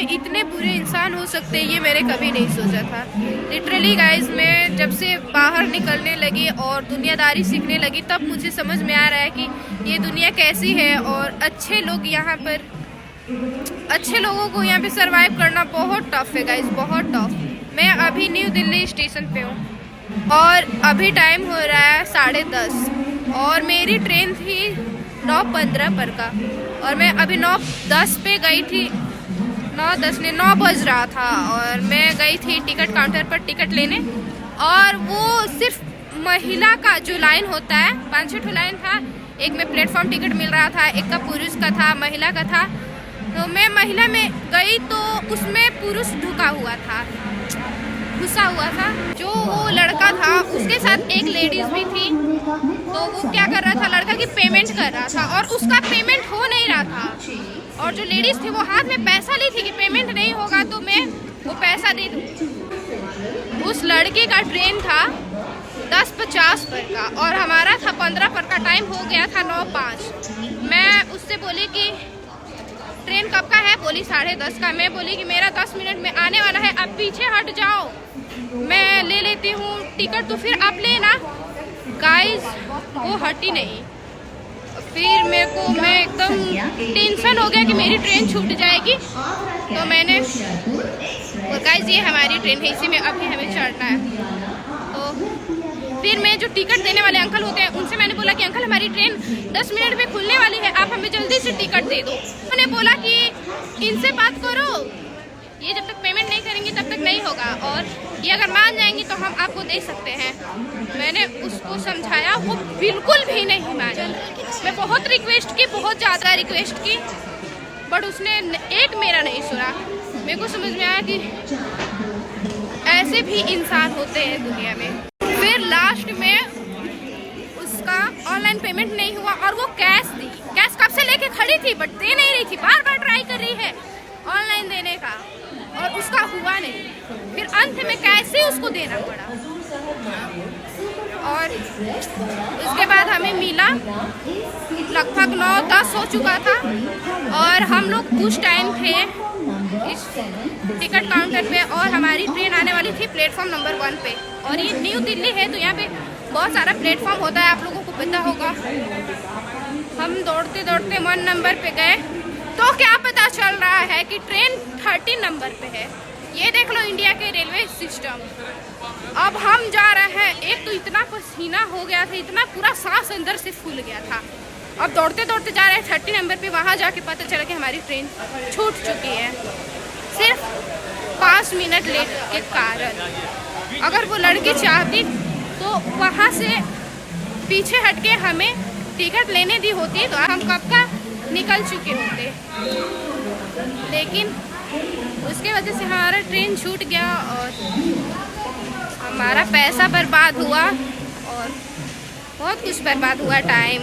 में इतने बुरे इंसान हो सकते हैं ये मैंने कभी नहीं सोचा था। लिटरली गाइज, मैं जब से बाहर निकलने लगी और दुनियादारी सीखने लगी तब मुझे समझ में आ रहा है कि ये दुनिया कैसी है और अच्छे लोगों को यहाँ पे सरवाइव करना बहुत टफ है गाइज, बहुत टफ। मैं अभी न्यू दिल्ली स्टेशन पे हूँ और अभी टाइम हो रहा है 10:30 और मेरी ट्रेन थी 9:15 पर का और मैं अभी 9:10 पे गई थी। 9 बज रहा था और मैं गई थी टिकट काउंटर पर टिकट लेने और वो सिर्फ महिला का जो लाइन होता है 5-6 लाइन था। एक में प्लेटफॉर्म टिकट मिल रहा था, एक का पुरुष का था, महिला का था। तो मैं महिला में गई तो उसमें पुरुष घुसा हुआ था। जो वो लड़का था उसके साथ एक लेडीज भी थी। तो वो क्या कर रहा था, लड़का की पेमेंट कर रहा था और उसका पेमेंट हो नहीं रहा था। और जो लेडीज थी वो हाथ में पैसा ली थी कि पेमेंट नहीं होगा तो मैं वो पैसा दे दूँ। उस लड़के का ट्रेन था 10:50 पर का और हमारा था 15 पर का। टाइम हो गया था 9:05। मैं उससे बोली कि ट्रेन कब का है, बोली 10:30 का। मैं बोली कि मेरा 10 मिनट में आने वाला है, अब पीछे हट जाओ, मैं ले लेती हूँ टिकट, तो फिर आप लेना। गाइस वो हटी नहीं। फिर मैं एकदम टेंशन हो गया कि मेरी ट्रेन छूट जाएगी। तो मैंने गाइस ये हमारी ट्रेन है, इसी में अभी हमें चढ़ना है। तो फिर मैं जो टिकट देने वाले अंकल होते हैं उनसे मैंने बोला कि अंकल हमारी ट्रेन 10 मिनट में खुलने वाली है, आप हमें जल्दी से टिकट दे दो। उन्होंने बोला कि इनसे बात करो, ये जब तक पेमेंट नहीं करेंगे तब तक नहीं होगा और ये अगर मान जाएंगी तो हम आपको दे सकते हैं। मैंने उसको समझाया, वो बिल्कुल भी नहीं मानी। मैं बहुत रिक्वेस्ट की, बहुत ज़्यादा रिक्वेस्ट की, बट उसने एक मेरा नहीं सुना। मेरे को समझ में आया कि ऐसे भी इंसान होते हैं दुनिया में। फिर लास्ट में उसका ऑनलाइन पेमेंट नहीं हुआ और वो कैश दी। कैश कब से लेके खड़ी थी बट दे नहीं रही थी, बार बार ट्राई कर रही है ऑनलाइन देने का और उसका हुआ नहीं। फिर अंत में कैसे उसको देना पड़ा और उसके बाद हमें मिला लगभग 9-10 हो चुका था और हम लोग उस टाइम थे इस टिकट काउंटर पे और हमारी ट्रेन आने वाली थी प्लेटफॉर्म नंबर 1 पे। और ये न्यू दिल्ली है तो यहाँ पे बहुत सारा प्लेटफॉर्म होता है, आप लोगों को पता होगा। हम दौड़ते दौड़ते 1 नंबर पे गए तो क्या पता चल रहा है कि ट्रेन 13 नंबर पे है। ये देख लो इंडिया के रेलवे सिस्टम। अब हम जा रहे हैं, एक तो इतना पसीना हो गया था, इतना पूरा सांस अंदर से फूल गया था। अब दौड़ते दौड़ते जा रहे हैं 30 नंबर पे, वहाँ जाके पता चला कि हमारी ट्रेन छूट चुकी है सिर्फ 5 मिनट लेट के कारण। अगर वो लड़की चाहती तो वहाँ से पीछे हटके हमें टिकट लेने दी होती तो हम कब का निकल चुके होते, लेकिन उसके वजह से हमारा ट्रेन छूट गया और हमारा पैसा बर्बाद हुआ और बहुत कुछ बर्बाद हुआ, टाइम।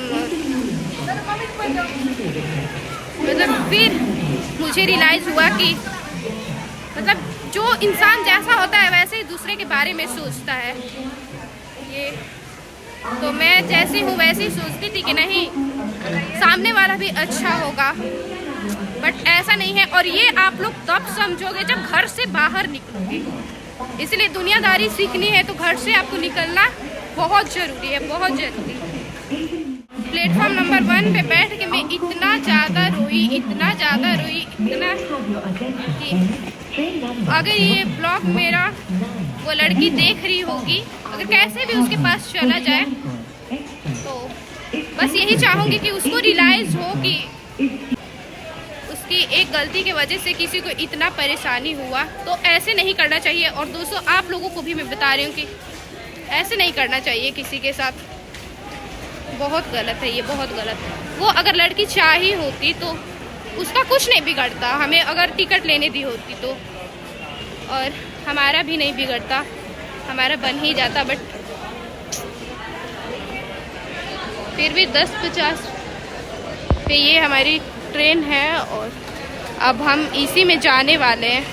मतलब फिर मुझे रियलाइज़ हुआ कि मतलब जो इंसान जैसा होता है वैसे ही दूसरे के बारे में सोचता है। ये तो मैं जैसी हूँ वैसे ही सोचती थी कि नहीं सामने वाला भी अच्छा होगा, बट ऐसा नहीं है। और ये आप लोग तब समझोगे जब घर से बाहर निकलोगे। इसलिए दुनियादारी सीखनी है तो घर से आपको निकलना बहुत ज़रूरी है, बहुत ज़रूरी है। प्लेटफॉर्म नंबर 1 पे बैठ के मैं इतना ज़्यादा रोई इतना कि अगर ये ब्लॉग मेरा वो लड़की देख रही होगी, अगर कैसे भी उसके पास चला जाए तो बस यही चाहूँगी कि उसको रियलाइज़ हो कि उसकी एक गलती की वजह से किसी को इतना परेशानी हुआ। तो ऐसे नहीं करना चाहिए। और दोस्तों आप लोगों को भी मैं बता रही हूँ कि ऐसे नहीं करना चाहिए किसी के साथ, बहुत गलत है ये, बहुत गलत है। वो अगर लड़की चाही होती तो उसका कुछ नहीं बिगड़ता, हमें अगर टिकट लेने दी होती तो, और हमारा भी नहीं बिगड़ता, हमारा बन ही जाता। बट फिर भी 10:50 पे ये हमारी ट्रेन है और अब हम इसी में जाने वाले हैं।